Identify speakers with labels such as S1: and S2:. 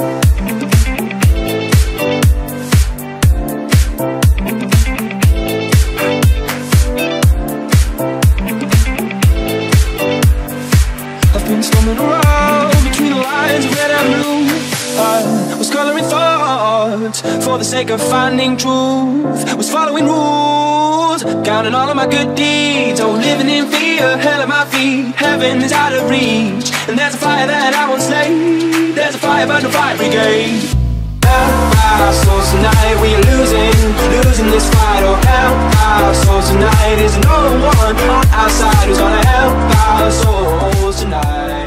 S1: I've been storming around between the lines of red and blue. I was coloring thoughts for the sake of finding truth. Was following rules, counting all of my good deeds. Oh, living in fear, hell at my feet. Heaven is out of reach, and there's a fire that I won't slay. There's a fire but no fire brigade. Help our souls tonight, we are losing this fight. Oh, help our souls tonight. Is no one on our side who's gonna help our souls tonight.